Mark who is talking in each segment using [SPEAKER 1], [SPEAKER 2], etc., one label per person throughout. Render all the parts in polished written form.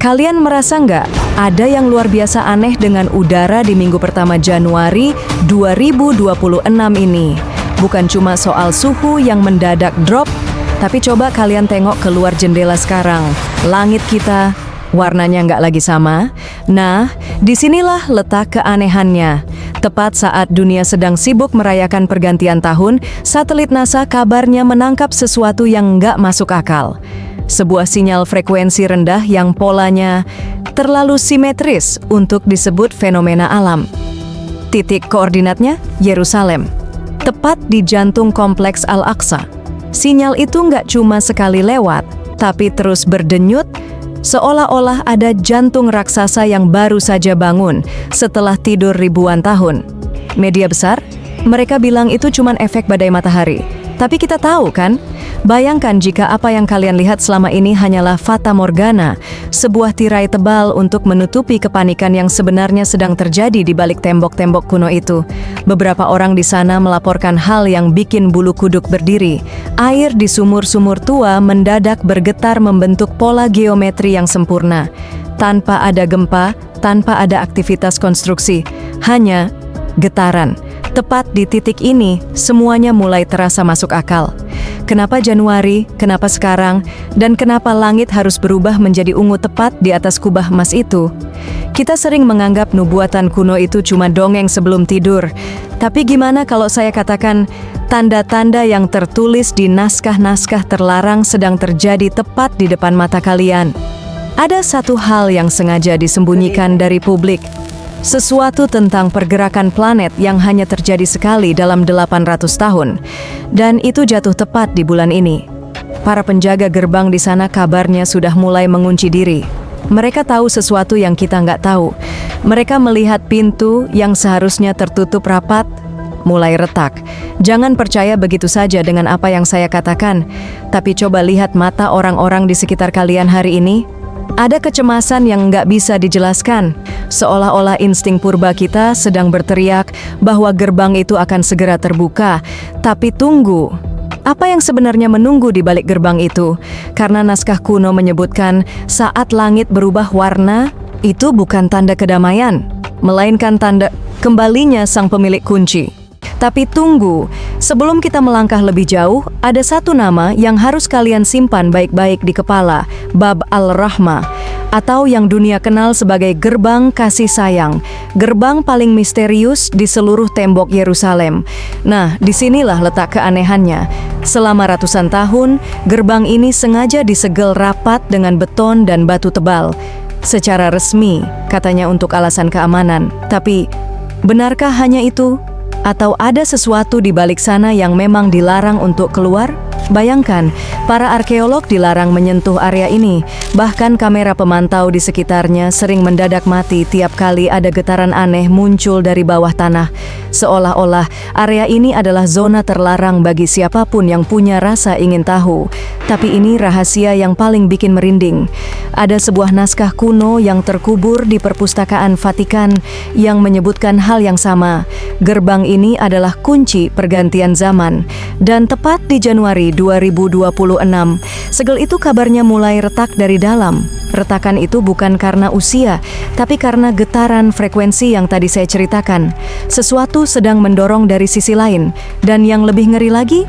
[SPEAKER 1] Kalian merasa nggak ada yang luar biasa aneh dengan udara di minggu pertama Januari 2026 ini? Bukan cuma soal suhu yang mendadak drop, tapi coba kalian tengok keluar jendela sekarang. Langit kita warnanya nggak lagi sama. Nah, disinilah letak keanehannya. Tepat saat dunia sedang sibuk merayakan pergantian tahun, satelit NASA kabarnya menangkap sesuatu yang nggak masuk akal. Sebuah sinyal frekuensi rendah yang polanya terlalu simetris untuk disebut fenomena alam. Titik koordinatnya Yerusalem, tepat di jantung kompleks Al-Aqsa. Sinyal itu nggak cuma sekali lewat, tapi terus berdenyut, seolah-olah ada jantung raksasa yang baru saja bangun setelah tidur ribuan tahun. Media besar, mereka bilang itu cuma efek badai matahari. Tapi kita tahu kan? Bayangkan jika apa yang kalian lihat selama ini hanyalah fata morgana, sebuah tirai tebal untuk menutupi kepanikan yang sebenarnya sedang terjadi di balik tembok-tembok kuno itu. Beberapa orang di sana melaporkan hal yang bikin bulu kuduk berdiri. Air di sumur-sumur tua mendadak bergetar membentuk pola geometri yang sempurna. Tanpa ada gempa, tanpa ada aktivitas konstruksi, hanya getaran. Tepat di titik ini, semuanya mulai terasa masuk akal. Kenapa Januari, kenapa sekarang, dan kenapa langit harus berubah menjadi ungu tepat di atas kubah emas itu? Kita sering menganggap nubuatan kuno itu cuma dongeng sebelum tidur. Tapi gimana kalau saya katakan, tanda-tanda yang tertulis di naskah-naskah terlarang sedang terjadi tepat di depan mata kalian? Ada satu hal yang sengaja disembunyikan dari publik. Sesuatu tentang pergerakan planet yang hanya terjadi sekali dalam 800 tahun. Dan itu jatuh tepat di bulan ini. Para penjaga gerbang di sana kabarnya sudah mulai mengunci diri. Mereka tahu sesuatu yang kita nggak tahu. Mereka melihat pintu yang seharusnya tertutup rapat, mulai retak. Jangan percaya begitu saja dengan apa yang saya katakan. Tapi coba lihat mata orang-orang di sekitar kalian hari ini. Ada kecemasan yang nggak bisa dijelaskan, seolah-olah insting purba kita sedang berteriak bahwa gerbang itu akan segera terbuka. Tapi tunggu, apa yang sebenarnya menunggu di balik gerbang itu? Karena naskah kuno menyebutkan saat langit berubah warna, itu bukan tanda kedamaian, melainkan tanda kembalinya sang pemilik kunci. Tapi tunggu, sebelum kita melangkah lebih jauh, ada satu nama yang harus kalian simpan baik-baik di kepala, Bab Al-Rahmah, atau yang dunia kenal sebagai gerbang kasih sayang, gerbang paling misterius di seluruh tembok Yerusalem. Nah, disinilah letak keanehannya. Selama ratusan tahun, gerbang ini sengaja disegel rapat dengan beton dan batu tebal. Secara resmi, katanya untuk alasan keamanan. Tapi, benarkah hanya itu? Atau ada sesuatu di balik sana yang memang dilarang untuk keluar? Bayangkan, para arkeolog dilarang menyentuh area ini. Bahkan kamera pemantau di sekitarnya sering mendadak mati tiap kali ada getaran aneh muncul dari bawah tanah. Seolah-olah area ini adalah zona terlarang bagi siapapun yang punya rasa ingin tahu. Tapi ini rahasia yang paling bikin merinding. Ada sebuah naskah kuno yang terkubur di perpustakaan Vatikan yang menyebutkan hal yang sama. Gerbang ini adalah kunci pergantian zaman. Dan tepat di Januari 2026, segel itu kabarnya mulai retak dari dalam. Retakan itu bukan karena usia, tapi karena getaran frekuensi yang tadi saya ceritakan. Sesuatu sedang mendorong dari sisi lain. Dan yang lebih ngeri lagi,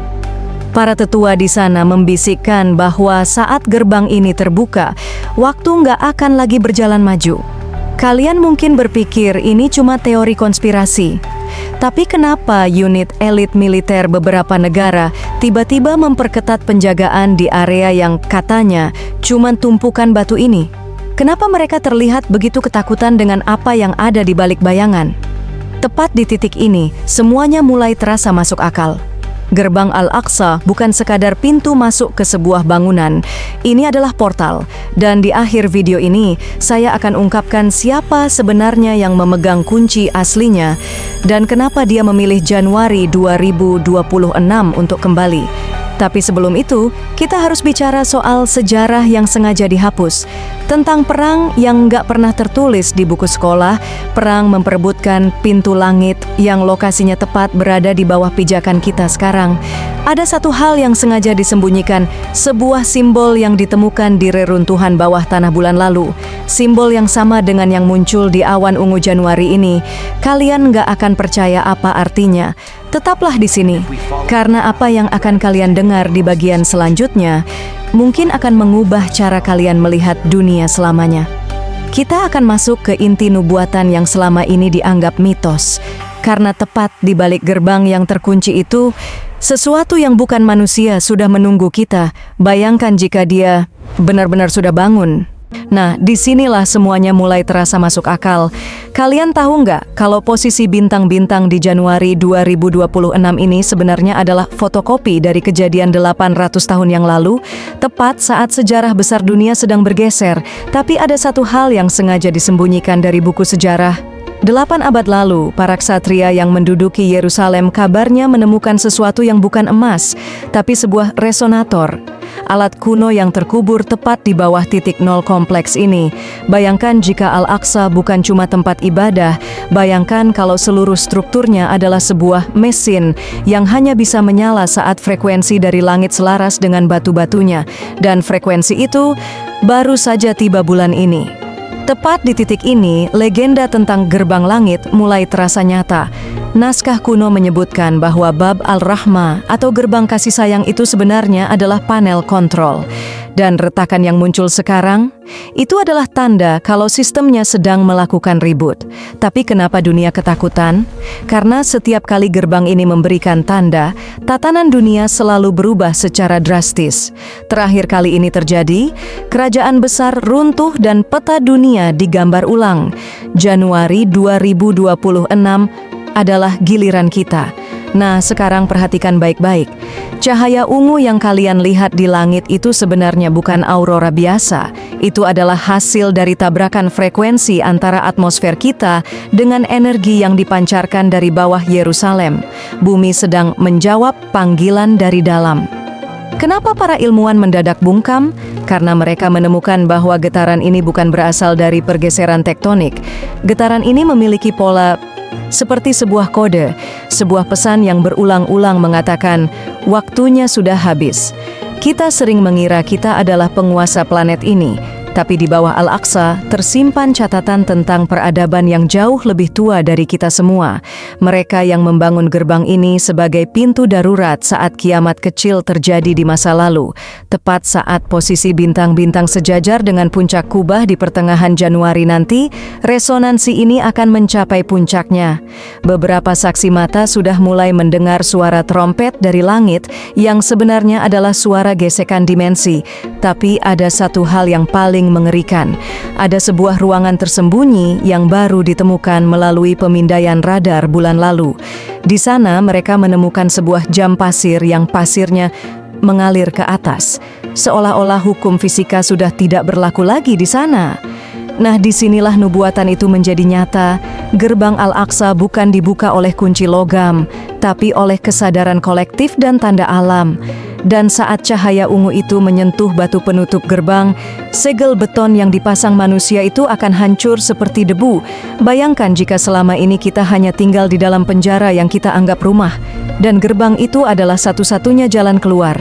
[SPEAKER 1] para tetua di sana membisikkan bahwa saat gerbang ini terbuka, waktu nggak akan lagi berjalan maju. Kalian mungkin berpikir ini cuma teori konspirasi. Tapi kenapa unit elit militer beberapa negara tiba-tiba memperketat penjagaan di area yang katanya cuma tumpukan batu ini? Kenapa mereka terlihat begitu ketakutan dengan apa yang ada di balik bayangan? Tepat di titik ini, semuanya mulai terasa masuk akal. Gerbang Al-Aqsa bukan sekadar pintu masuk ke sebuah bangunan. Ini adalah portal. Dan di akhir video ini, saya akan ungkapkan siapa sebenarnya yang memegang kunci aslinya dan kenapa dia memilih Januari 2026 untuk kembali. Tapi sebelum itu, kita harus bicara soal sejarah yang sengaja dihapus. Tentang perang yang nggak pernah tertulis di buku sekolah, perang memperebutkan pintu langit yang lokasinya tepat berada di bawah pijakan kita sekarang. Ada satu hal yang sengaja disembunyikan, sebuah simbol yang ditemukan di reruntuhan bawah tanah bulan lalu. Simbol yang sama dengan yang muncul di awan ungu Januari ini. Kalian nggak akan percaya apa artinya. Tetaplah di sini, karena apa yang akan kalian dengar di bagian selanjutnya mungkin akan mengubah cara kalian melihat dunia selamanya. Kita akan masuk ke inti nubuatan yang selama ini dianggap mitos. Karena tepat di balik gerbang yang terkunci itu, sesuatu yang bukan manusia sudah menunggu kita. Bayangkan jika dia benar-benar sudah bangun. Nah, disinilah semuanya mulai terasa masuk akal. Kalian tahu nggak kalau posisi bintang-bintang di Januari 2026 ini sebenarnya adalah fotokopi dari kejadian 800 tahun yang lalu, tepat saat sejarah besar dunia sedang bergeser. Tapi ada satu hal yang sengaja disembunyikan dari buku sejarah. 8 abad lalu, para ksatria yang menduduki Yerusalem kabarnya menemukan sesuatu yang bukan emas, tapi sebuah resonator. Alat kuno yang terkubur tepat di bawah titik nol kompleks ini. Bayangkan jika Al-Aqsa bukan cuma tempat ibadah, bayangkan kalau seluruh strukturnya adalah sebuah mesin yang hanya bisa menyala saat frekuensi dari langit selaras dengan batu-batunya. Dan frekuensi itu baru saja tiba bulan ini. Tepat di titik ini, legenda tentang gerbang langit mulai terasa nyata. Naskah kuno menyebutkan bahwa Bab al-Rahmah atau gerbang kasih sayang itu sebenarnya adalah panel kontrol. Dan retakan yang muncul sekarang, itu adalah tanda kalau sistemnya sedang melakukan reboot. Tapi kenapa dunia ketakutan? Karena setiap kali gerbang ini memberikan tanda, tatanan dunia selalu berubah secara drastis. Terakhir kali ini terjadi, kerajaan besar runtuh dan peta dunia digambar ulang. Januari 2026 adalah giliran kita. Nah, sekarang perhatikan baik-baik. Cahaya ungu yang kalian lihat di langit itu sebenarnya bukan aurora biasa. Itu adalah hasil dari tabrakan frekuensi antara atmosfer kita dengan energi yang dipancarkan dari bawah Yerusalem. Bumi sedang menjawab panggilan dari dalam. Kenapa para ilmuwan mendadak bungkam? Karena mereka menemukan bahwa getaran ini bukan berasal dari pergeseran tektonik. Getaran ini memiliki pola seperti sebuah kode, sebuah pesan yang berulang-ulang mengatakan, waktunya sudah habis. Kita sering mengira kita adalah penguasa planet ini, tapi di bawah Al-Aqsa tersimpan catatan tentang peradaban yang jauh lebih tua dari kita semua. Mereka yang membangun gerbang ini sebagai pintu darurat saat kiamat kecil terjadi di masa lalu. Tepat saat posisi bintang-bintang sejajar dengan puncak kubah di pertengahan Januari nanti, resonansi ini akan mencapai puncaknya. Beberapa saksi mata sudah mulai mendengar suara trompet dari langit yang sebenarnya adalah suara gesekan dimensi. Tapi ada satu hal yang paling mengerikan. Ada sebuah ruangan tersembunyi yang baru ditemukan melalui pemindaian radar bulan lalu. Di sana mereka menemukan sebuah jam pasir yang pasirnya mengalir ke atas. Seolah-olah hukum fisika sudah tidak berlaku lagi di sana. Nah, disinilah nubuatan itu menjadi nyata. Gerbang Al-Aqsa bukan dibuka oleh kunci logam, tapi oleh kesadaran kolektif dan tanda alam. Dan saat cahaya ungu itu menyentuh batu penutup gerbang, segel beton yang dipasang manusia itu akan hancur seperti debu. Bayangkan jika selama ini kita hanya tinggal di dalam penjara yang kita anggap rumah, dan gerbang itu adalah satu-satunya jalan keluar.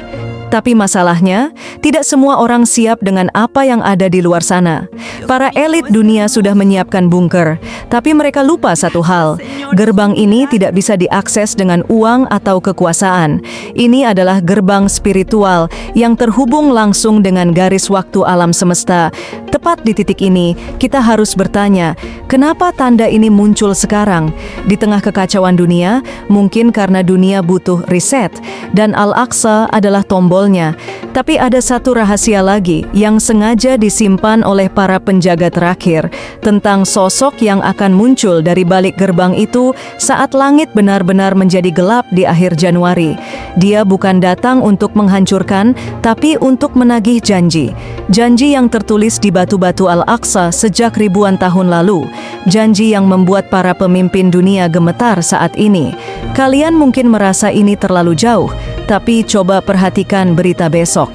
[SPEAKER 1] Tapi masalahnya, tidak semua orang siap dengan apa yang ada di luar sana. Para elit dunia sudah menyiapkan bunker, tapi mereka lupa satu hal. Gerbang ini tidak bisa diakses dengan uang atau kekuasaan. Ini adalah gerbang spiritual yang terhubung langsung dengan garis waktu alam semesta. Tepat di titik ini, kita harus bertanya, kenapa tanda ini muncul sekarang? Di tengah kekacauan dunia, mungkin karena dunia butuh riset, dan Al-Aqsa adalah tombolnya. Tapi ada satu rahasia lagi yang sengaja disimpan oleh para penjaga terakhir tentang sosok yang akan muncul dari balik gerbang itu saat langit benar-benar menjadi gelap di akhir Januari. Dia bukan datang untuk menghancurkan, tapi untuk menagih janji. Janji yang tertulis di batu-batu Al-Aqsa sejak ribuan tahun lalu. Janji yang membuat para pemimpin dunia gemetar saat ini. Kalian mungkin merasa ini terlalu jauh, tapi coba perhatikan berita besok.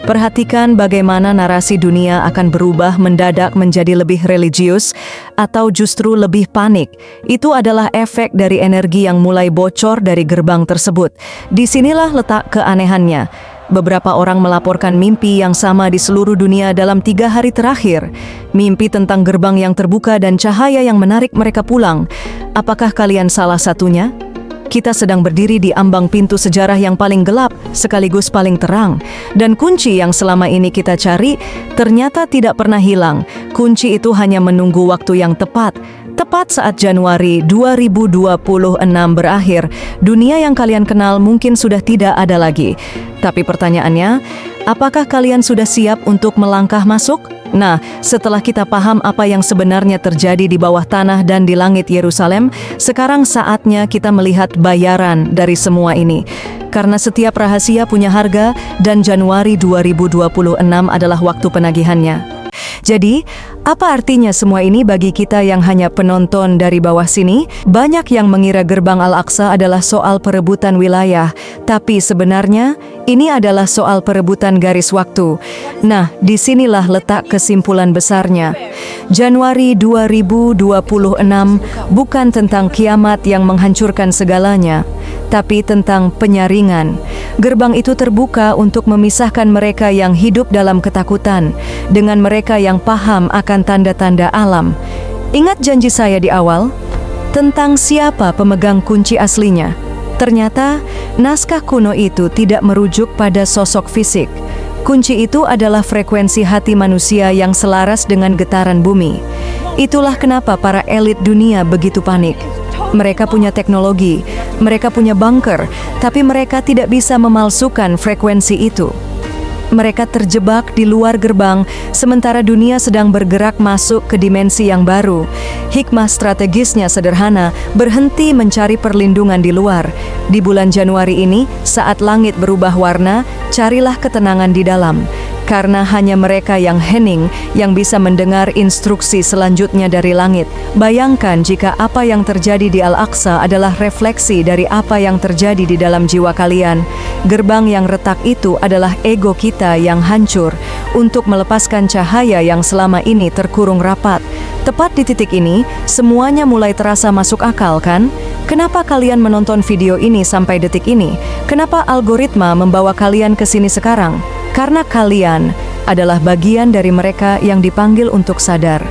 [SPEAKER 1] Perhatikan bagaimana narasi dunia akan berubah mendadak menjadi lebih religius atau justru lebih panik. Itu adalah efek dari energi yang mulai bocor dari gerbang tersebut. Disinilah letak keanehannya. Beberapa orang melaporkan mimpi yang sama di seluruh dunia dalam 3 hari terakhir. Mimpi tentang gerbang yang terbuka dan cahaya yang menarik mereka pulang. Apakah kalian salah satunya? Kita sedang berdiri di ambang pintu sejarah yang paling gelap, sekaligus paling terang. Dan kunci yang selama ini kita cari, ternyata tidak pernah hilang. Kunci itu hanya menunggu waktu yang tepat. Tepat saat Januari 2026 berakhir, dunia yang kalian kenal mungkin sudah tidak ada lagi. Tapi pertanyaannya, apakah kalian sudah siap untuk melangkah masuk? Nah, setelah kita paham apa yang sebenarnya terjadi di bawah tanah dan di langit Yerusalem, sekarang saatnya kita melihat bayaran dari semua ini. Karena setiap rahasia punya harga dan Januari 2026 adalah waktu penagihannya. Jadi, apa artinya semua ini bagi kita yang hanya penonton dari bawah sini? Banyak yang mengira gerbang Al-Aqsa adalah soal perebutan wilayah, tapi sebenarnya ini adalah soal perebutan garis waktu. Nah, disinilah letak kesimpulan besarnya. Januari 2026 bukan tentang kiamat yang menghancurkan segalanya, tapi tentang penyaringan. Gerbang itu terbuka untuk memisahkan mereka yang hidup dalam ketakutan dengan mereka yang paham akan tanda-tanda alam. Ingat janji saya di awal tentang siapa pemegang kunci aslinya. Ternyata naskah kuno itu tidak merujuk pada sosok fisik. Kunci itu adalah frekuensi hati manusia yang selaras dengan getaran bumi. Itulah kenapa para elit dunia begitu panik. Mereka punya teknologi, mereka punya bunker, tapi mereka tidak bisa memalsukan frekuensi itu. Mereka terjebak di luar gerbang, sementara dunia sedang bergerak masuk ke dimensi yang baru. Hikmah strategisnya sederhana, berhenti mencari perlindungan di luar. Di bulan Januari ini, saat langit berubah warna, carilah ketenangan di dalam. Karena hanya mereka yang hening yang bisa mendengar instruksi selanjutnya dari langit. Bayangkan jika apa yang terjadi di Al-Aqsa adalah refleksi dari apa yang terjadi di dalam jiwa kalian. Gerbang yang retak itu adalah ego kita yang hancur untuk melepaskan cahaya yang selama ini terkurung rapat. Tepat di titik ini, semuanya mulai terasa masuk akal, kan? Kenapa kalian menonton video ini sampai detik ini? Kenapa algoritma membawa kalian ke sini sekarang? Karena kalian adalah bagian dari mereka yang dipanggil untuk sadar.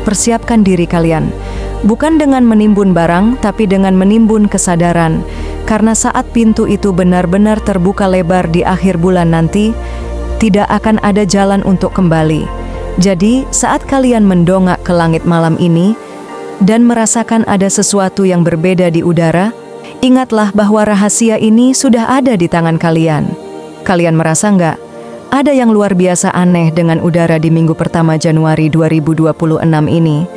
[SPEAKER 1] Persiapkan diri kalian, bukan dengan menimbun barang, tapi dengan menimbun kesadaran. Karena saat pintu itu benar-benar terbuka lebar di akhir bulan nanti, tidak akan ada jalan untuk kembali. Jadi, saat kalian mendongak ke langit malam ini, dan merasakan ada sesuatu yang berbeda di udara, ingatlah bahwa rahasia ini sudah ada di tangan kalian. Kalian merasa nggak? Ada yang luar biasa aneh dengan udara di minggu pertama Januari 2026 ini.